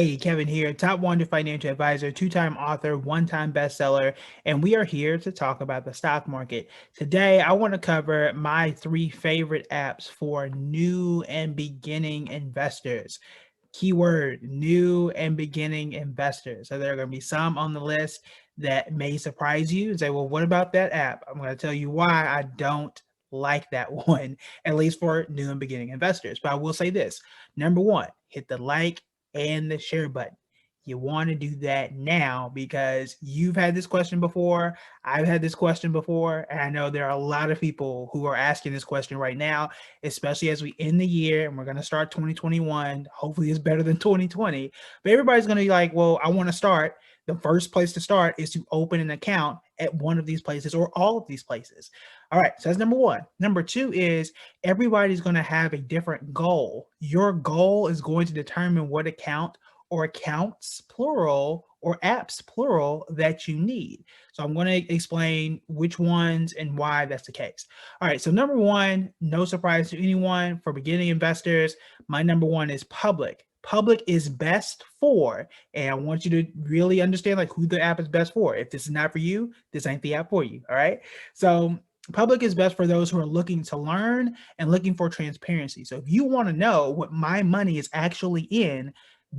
Hey, Kevin here, top 100 financial advisor, two-time author, one-time bestseller, and we are here to talk about the stock market. Today, I want to cover my 3 favorite apps for new and beginning investors. Keyword, new and beginning investors. So there are going to be some on the list that may surprise you and say, well, what about that app? I'm going to tell you why I don't like that one, at least for new and beginning investors. But I will say this. Number one, hit the like and the share button. You want to do that now because you've had this question before. I've had this question before. And I know there are a lot of people who are asking this question right now, especially as we end the year and we're going to start 2021. Hopefully it's better than 2020. But everybody's going to be like, well, I want to start. The first place to start is to open an account at one of these places or all of these places. All right, so that's number one. Number two is everybody's going to have a different goal. Your goal is going to determine what account or accounts, plural, or apps, plural, that you need. So I'm going to explain which ones and why that's the case. All right, so number one, no surprise to anyone, for beginning investors, my number one is Public. Public is best for, and I want you to really understand like who the app is best for. If this is not for you, this ain't the app for you. All right. So Public is best for those who are looking to learn and looking for transparency. So if you want to know what my money is actually in,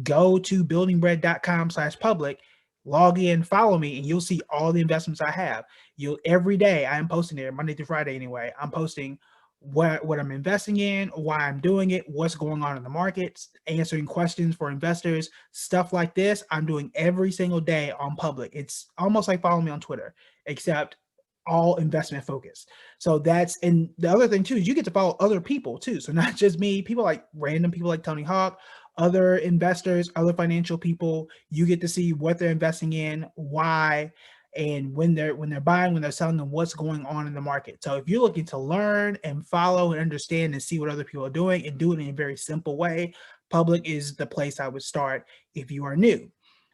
go to buildingbread.com/public, log in, follow me, and you'll see all the investments I have. You'll every day I am posting there, Monday through Friday anyway. I'm posting what I'm investing in, why I'm doing it, what's going on in the markets, answering questions for investors, stuff like this. I'm doing every single day on Public. It's almost like following me on Twitter, except all investment focused. So that's, and the other thing too is you get to follow other people too. So not just me, people like random people like Tony Hawk, other investors, other financial people. You get to see what they're investing in, why, and when they're buying, when they're selling, and what's going on in the market. So if you're looking to learn and follow and understand and see what other people are doing and do it in a very simple way, Public is the place I would start if you are new.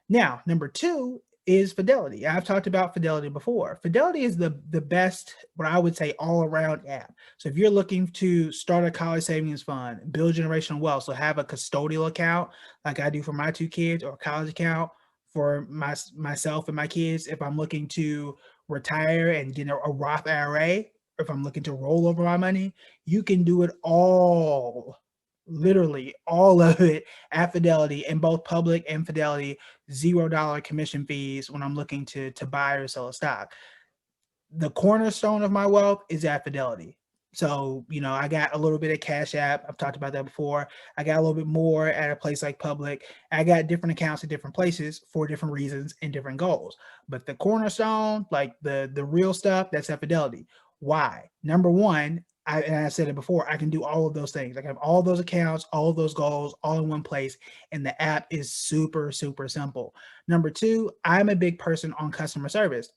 Now, number two is Fidelity. I've talked about Fidelity before. Fidelity is the best, what I would say, all around app. So if you're looking to start a college savings fund, build generational wealth, so have a custodial account like I do for my 2 kids, or a college account for myself and my kids, if I'm looking to retire and get a Roth IRA, or if I'm looking to roll over my money, you can do it all, literally all of it, at Fidelity, in both Public and Fidelity. $0 commission fees when I'm looking to buy or sell a stock. The cornerstone of my wealth is at Fidelity. So, I got a little bit of Cash App. I've talked about that before. I got a little bit more at a place like Public. I got different accounts at different places for different reasons and different goals. But the cornerstone, like the real stuff, that's at Fidelity. Why? Number one, I said it before, I can do all of those things. I can have all those accounts, all of those goals, all in one place, and the app is super, super simple. Number two, I'm a big person on customer service.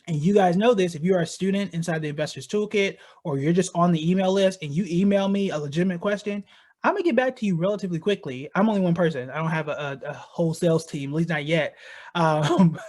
And you guys know this, if you are a student inside the Investors Toolkit, or you're just on the email list and you email me a legitimate question, I'm gonna get back to you relatively quickly. I'm only one person. I don't have a whole sales team, at least not yet.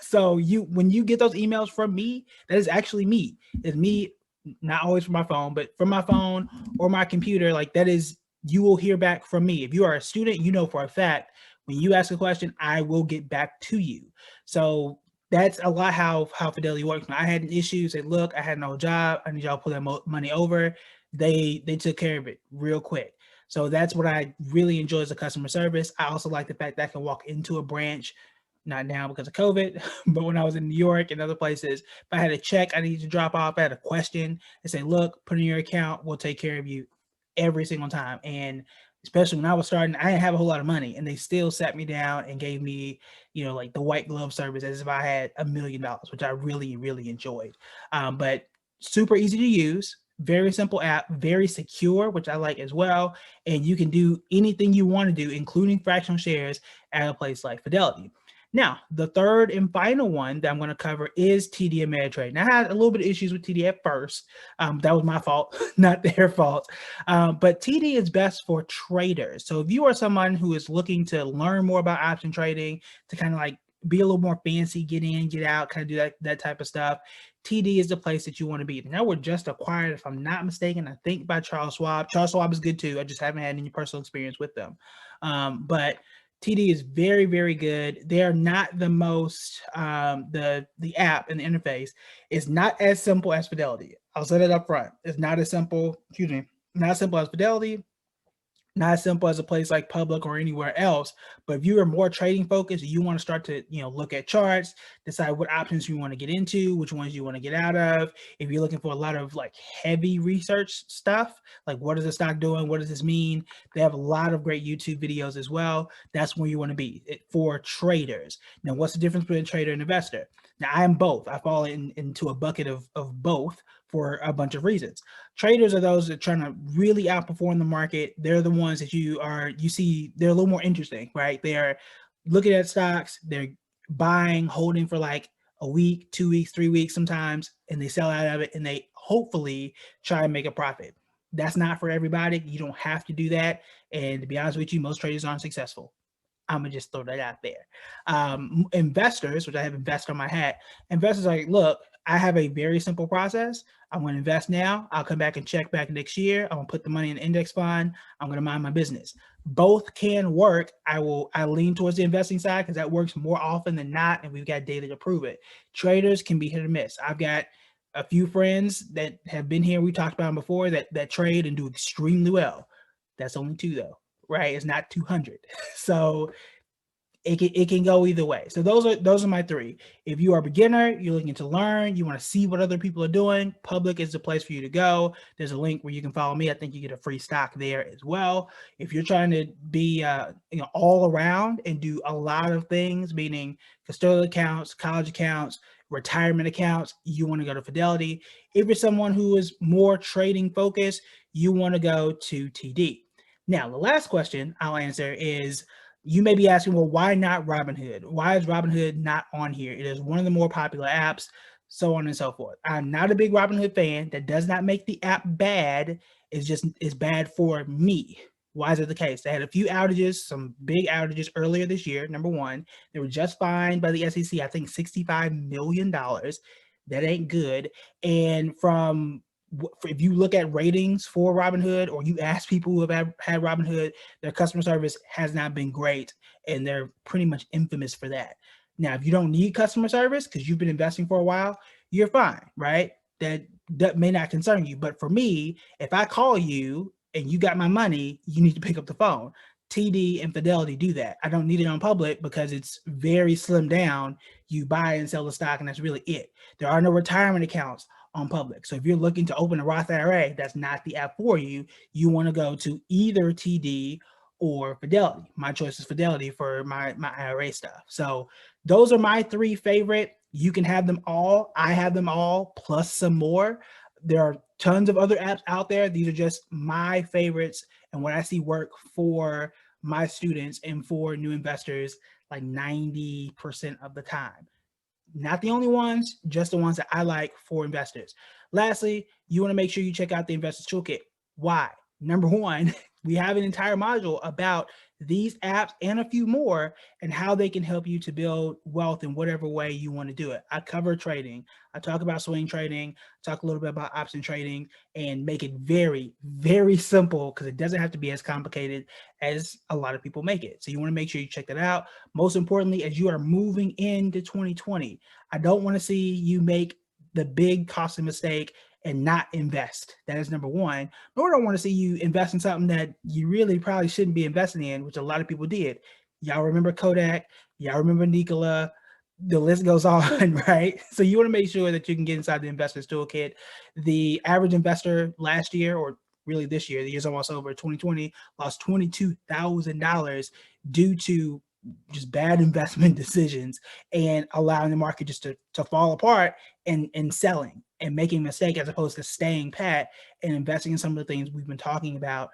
So when you get those emails from me, that is actually me. It's me, not always from my phone, but from my phone or my computer. Like, that is, you will hear back from me. If you are a student, you know for a fact, when you ask a question, I will get back to you. So that's a lot how Fidelity works. When I had an issue, say, look, I had no job, I need y'all to pull that money over. They took care of it real quick. So that's what I really enjoy as a customer service. I also like the fact that I can walk into a branch, not now because of COVID, but when I was in New York and other places, if I had a check I needed to drop off, I had a question, and say, look, put in your account, we'll take care of you every single time. And especially when I was starting, I didn't have a whole lot of money, and they still sat me down and gave me, like the white glove service as if I had $1 million, which I really, really enjoyed. But super easy to use, very simple app, very secure, which I like as well. And you can do anything you want to do, including fractional shares, at a place like Fidelity. Now, the third and final one that I'm going to cover is TD Ameritrade. Now, I had a little bit of issues with TD at first. That was my fault, not their fault. But TD is best for traders. So if you are someone who is looking to learn more about option trading, to kind of like be a little more fancy, get in, get out, kind of do that type of stuff, TD is the place that you want to be. Now, we're just acquired, if I'm not mistaken, I think by Charles Schwab. Charles Schwab is good too. I just haven't had any personal experience with them. But TD is very, very good. They are not the most the app and the interface is not as simple as Fidelity. I'll say that up front. It's not as simple, excuse me, not as simple as Fidelity, not as simple as a place like Public or anywhere else. But if you are more trading focused, you want to start to, look at charts, decide what options you want to get into, which ones you want to get out of. If you're looking for a lot of like heavy research stuff, like what is the stock doing? What does this mean? They have a lot of great YouTube videos as well. That's where you want to be for traders. Now, what's the difference between a trader and investor? Now, I am both. I fall into a bucket of both for a bunch of reasons. Traders are those that are trying to really outperform the market. They're the ones that you see, they're a little more interesting, right? They're looking at stocks, they're buying, holding for like a week, 2 weeks, 3 weeks sometimes, and they sell out of it and they hopefully try and make a profit. That's not for everybody. You don't have to do that. And to be honest with you, most traders aren't successful. I'm gonna just throw that out there. Investors, which I have invest on my hat, investors are like, look, I have a very simple process. I'm going to invest now. I'll come back and check back next year. I'm going to put the money in an index fund. I'm going to mind my business. Both can work. I lean towards the investing side because that works more often than not, and we've got data to prove it. Traders can be hit or miss. I've got a few friends that have been here. We talked about them before that trade and do extremely well. That's only two though, right? It's not 200. So it can go either way. So those are my three. If you are a beginner, you're looking to learn, you want to see what other people are doing, Public is the place for you to go. There's a link where you can follow me. I think you get a free stock there as well. If you're trying to be all around and do a lot of things, meaning custodial accounts, college accounts, retirement accounts, you want to go to Fidelity. If you're someone who is more trading focused, you want to go to TD. Now, the last question I'll answer is, you may be asking, well, why not Robinhood? Why is Robinhood not on here? It is one of the more popular apps, so on and so forth. I'm not a big Robinhood fan. That does not make the app bad. It's bad for me. Why is it the case? They had a few outages, some big outages earlier this year. Number one, they were just fined by the SEC, I think $65 million. That ain't good. And if you look at ratings for Robinhood, or you ask people who have had Robinhood, their customer service has not been great, and they're pretty much infamous for that. Now, if you don't need customer service because you've been investing for a while, you're fine, right? That may not concern you. But for me, if I call you and you got my money, you need to pick up the phone. TD and Fidelity do that. I don't need it on Public because it's very slimmed down. You buy and sell the stock, and that's really it. There are no retirement accounts on Public. So if you're looking to open a Roth IRA, that's not the app for you. You want to go to either TD or Fidelity. My choice is Fidelity for my IRA stuff. So those are my three favorite. You can have them all. I have them all plus some more. There are tons of other apps out there. These are just my favorites and what I see work for my students and for new investors like 90% of the time. Not the only ones, just the ones that I like for investors. Lastly, you want to make sure you check out the Investors Toolkit. Why? Number one, we have an entire module about these apps and a few more and how they can help you to build wealth in whatever way you want to do it. I cover trading. I talk about swing trading, talk a little bit about option trading, and make it very, very simple because it doesn't have to be as complicated as a lot of people make it. So you want to make sure you check that out. Most importantly, as you are moving into 2020, I don't want to see you make the big costly mistake and not invest. That is number one. Nor do I want to see you invest in something that you really probably shouldn't be investing in, which a lot of people did. Y'all remember Kodak? Y'all remember Nikola? The list goes on, right? So you want to make sure that you can get inside the Investors Toolkit. The average investor last year, or really this year, the year's almost over, 2020, lost $22,000 due to just bad investment decisions and allowing the market just to fall apart and selling and making a mistake as opposed to staying pat and investing in some of the things we've been talking about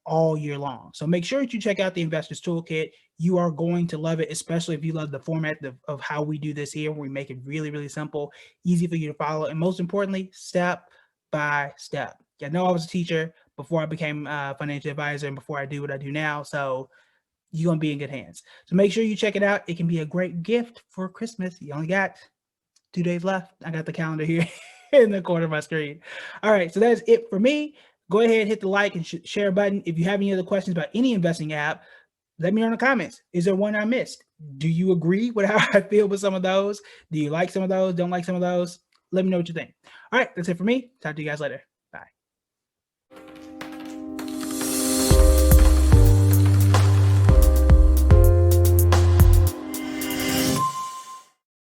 all year long. So make sure that you check out the Investors Toolkit. You are going to love it, especially if you love the format of how we do this here. We make it really, really simple, easy for you to follow, and most importantly, step by step. I know I was a teacher before I became a financial advisor and before I do what I do now. So you're going to be in good hands. So make sure you check it out. It can be a great gift for Christmas. You only got 2 days left. I got the calendar here in the corner of my screen. All right, so that's it for me. Go ahead, hit the like and share button. If you have any other questions about any investing app, Let me know in the comments. Is there one I missed? Do you agree with how I feel with some of those? Do you like some of those? Don't like some of those? Let me know what you think. All right, that's it for me. Talk to you guys later.